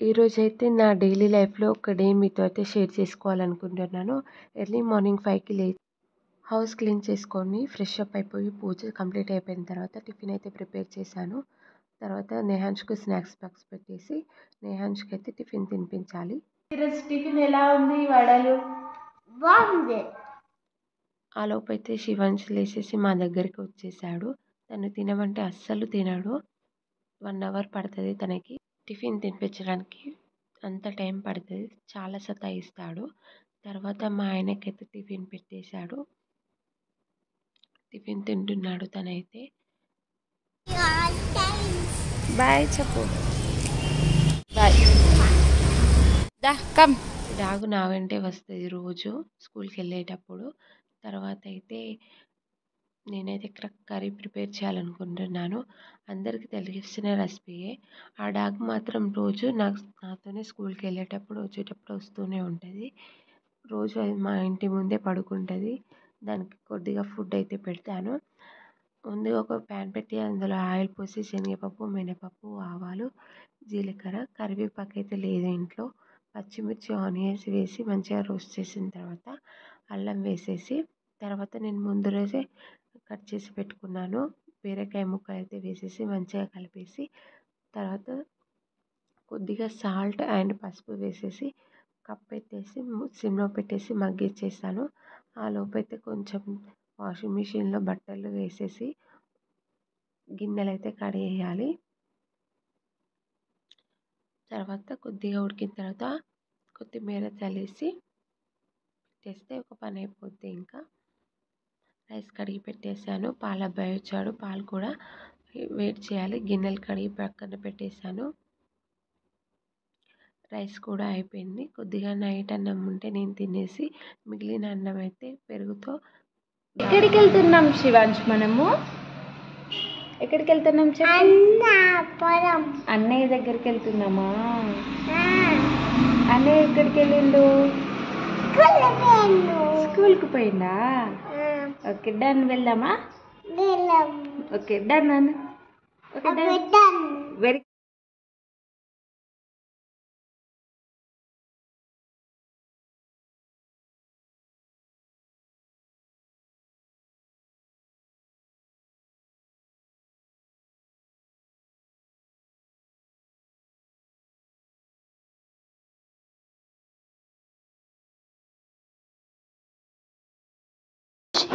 ఈరోజైతే నా డైలీ లైఫ్లో ఒక డే మీతో అయితే షేర్ చేసుకోవాలనుకుంటున్నాను. ఎర్లీ మార్నింగ్ 5కి లేచి హౌస్ క్లీన్ చేసుకొని ఫ్రెష్ అప్ అయిపోయి పూజ కంప్లీట్ అయిపోయిన తర్వాత టిఫిన్ అయితే ప్రిపేర్ చేశాను. తర్వాత నేహాన్ష్కు స్నాక్స్ బాక్స్ పెట్టేసి నేహాన్ష్కి అయితే టిఫిన్ తినిపించాలి. ఈరోజు టిఫిన్ ఎలా ఉంది? వడలు బాగుంది. ఆ లోపు అయితే శివాంశ్ లేచేసి మా దగ్గరికి వచ్చేసాడు. తను తినమంటే అస్సలు తినడు. 1 అవర్ పడుతుంది తనకి టిఫిన్ తినిపించడానికి. అంత టైం పడుతుంది. చాలా సతాయిస్తాడు. తర్వాత మా ఆయనకైతే టిఫిన్ పెట్టేశాడు. టిఫిన్ తింటున్నాడు తనైతే. బాయ్ చెప్పు. బాయ్. దా కమ్. డాగు నా వెంటే వస్తుంది రోజు స్కూల్కి వెళ్ళేటప్పుడు. తర్వాత అయితే నేనైతే కర్రీ ప్రిపేర్ చేయాలనుకుంటున్నాను. అందరికీ తెలిసిన రెసిపీయే. ఆ డాగ్ మాత్రం రోజు నాతోనే స్కూల్కి వెళ్ళేటప్పుడు వచ్చేటప్పుడు వస్తూనే ఉంటుంది. రోజు అది మా ఇంటి ముందే పడుకుంటుంది. దానికి కొద్దిగా ఫుడ్ అయితే పెడతాను. ముందుగా ఒక ప్యాన్ పెట్టి అందులో ఆయిల్ పోసి శనగపప్పు, మినపప్పు, ఆవాలు, జీలకర్ర, కరివేపాకు అయితే లేదు ఇంట్లో. పచ్చిమిర్చి, ఆనియన్స్ వేసి మంచిగా రోస్ట్ చేసిన తర్వాత అల్లం వేసేసి తర్వాత నేను ముందు రోజే కట్ చేసి పెట్టుకున్నాను బీరకాయ ముక్కలు అయితే వేసేసి మంచిగా కలిపేసి తర్వాత కొద్దిగా సాల్ట్ అండ్ పసుపు వేసేసి కప్ పెట్టేసి సిమ్లో పెట్టేసి మగ్గిచ్చేసాను. ఆ లోపైతే కొంచెం వాషింగ్ మిషన్లో బట్టలు వేసేసి గిన్నెలు అయితే కడిగేయాలి. తర్వాత కొద్దిగా ఉడికిన తర్వాత కొత్తిమీర చల్లేసి పెట్టేస్తే ఒక పని అయిపోద్ది. ఇంకా రైస్ కడిగి పెట్టేశాను. పాల అబ్బాయి వచ్చాడు. పాలు కూడా వేడి చేయాలి. గిన్నెలు కడిగి పక్కన పెట్టేశాను. రైస్ కూడా అయిపోయింది. కొద్దిగా నైట్ అన్నం ఉంటే నేను తినేసి మిగిలిన అన్నం అయితే పెరుగుతో. ఎక్కడికి వెళ్తున్నాం శివాంశ్? మనము ఎక్కడికి వెళ్తున్నాం చెప్పు. అన్నయ్య దగ్గరికి వెళ్తున్నామా? అన్నయ్య ఎక్కడికి వెళ్ళిండు? స్కూల్కి పోయిందా? Okay done. వెళ్దామా? ఓకే డన్ అన్న. Okay done. వెరీ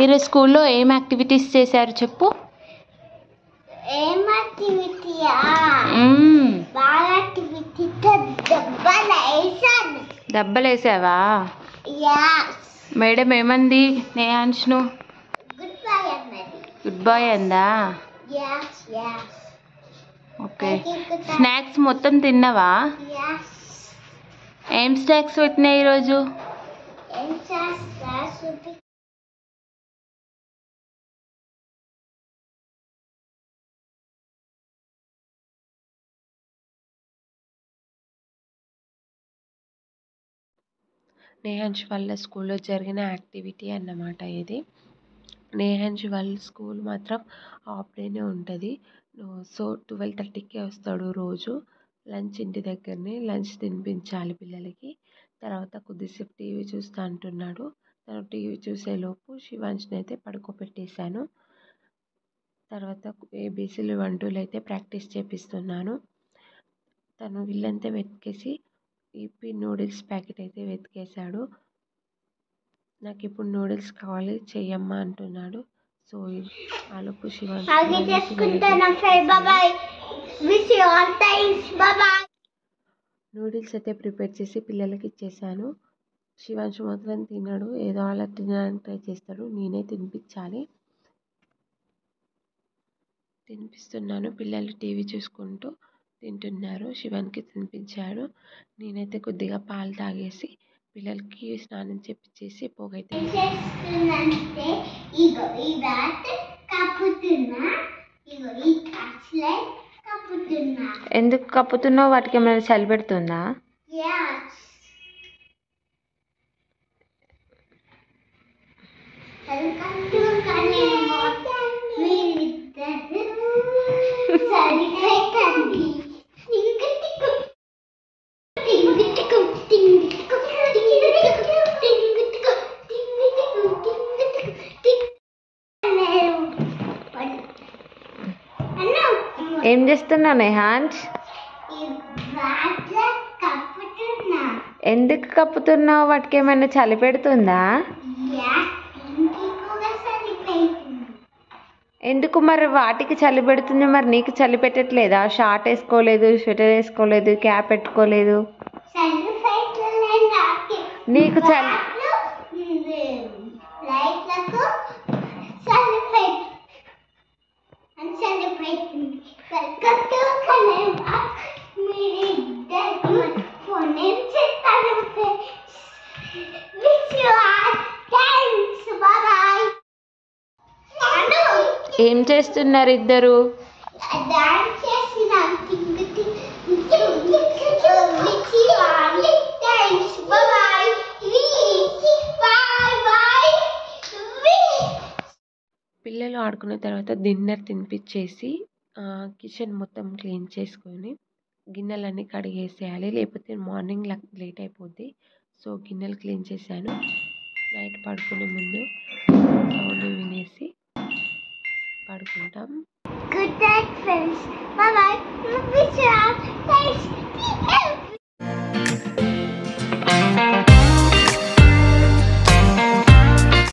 ఈరోజు స్కూల్లో ఏం యాక్టివిటీస్ చేశారు చెప్పు. దెబ్బలు వేసావా? మేడం ఏమంది నేహాన్ష్ను? గుడ్ బాయ్ అందా? ఓకే. స్నాక్స్ మొత్తం తిన్నావా? ఏం స్నాక్స్ పెట్టినాయి ఈరోజు? నేహాన్ష్ వాళ్ళ స్కూల్లో జరిగిన యాక్టివిటీ అన్నమాట ఇది. నేహాన్ష్ వాళ్ళ స్కూల్ మాత్రం హాఫ్ డేనే ఉంటుంది. సో 12:30కే వస్తాడు రోజు. లంచ్ ఇంటి దగ్గరనే లంచ్ తినిపించాలి పిల్లలకి. తర్వాత కొద్దిసేపు టీవీ చూస్తా అంటున్నాడు. తను టీవీ చూసేలోపు శివాంష్ని అయితే పడుకోబెట్టేశాను. తర్వాత ఏబీసీలు 1, 2 అయితే ప్రాక్టీస్ చేపిస్తున్నాను. తను ఇల్లంతా వెతికేసి ఈపీ నూడిల్స్ ప్యాకెట్ అయితే వెతికేశాడు. నాకు ఇప్పుడు నూడిల్స్ కావాలి చెయ్యమ్మా అంటున్నాడు. సో ఆలోపు శివాంశ్ నూడిల్స్ అయితే ప్రిపేర్ చేసి పిల్లలకి ఇచ్చేసాను. శివాంశ్ మాత్రం తినడు. ఏదో అలా తినడానికి ట్రై చేస్తాడు. నేనే తినిపించాలి. తినిపిస్తున్నాను. పిల్లలు టీవీ చూసుకుంటూ తింటున్నారు. శివానికి తినిపించాడు. నేనైతే కొద్దిగా పాలు తాగేసి పిల్లలకి స్నానం చేపించేసి పోగైతే ఎందుకు కప్పుతున్నావు? వాటికి ఏమైనా చలి పెడుతుందా? ఏం చేస్తున్నావు నేహాన్స్? ఎందుకు కప్పుతున్నావు? వాటికి ఏమైనా చలి పెడుతుందా? ఎందుకు మరి వాటికి చలి పెడుతుంది, మరి నీకు చలి పెట్టట్లేదా? షార్ట్ వేసుకోలేదు, స్వెటర్ వేసుకోలేదు, క్యాప్ పెట్టుకోలేదు. నీకు చలి ఏం చేస్తున్నారు ఇద్దరు? పిల్లలు ఆడుకున్న తర్వాత డిన్నర్ తినిపించేసి కిచెన్ మొత్తం క్లీన్ చేసుకొని గిన్నెలన్నీ కడిగేసేయాలి, లేకపోతే మార్నింగ్ లేట్ అయిపోద్ది. సో గిన్నెలు క్లీన్ చేశాను. నైట్ పడుకునే ముందు సౌండ్ వినేసి పడుకుంటాం. Good night, friends. Bye bye.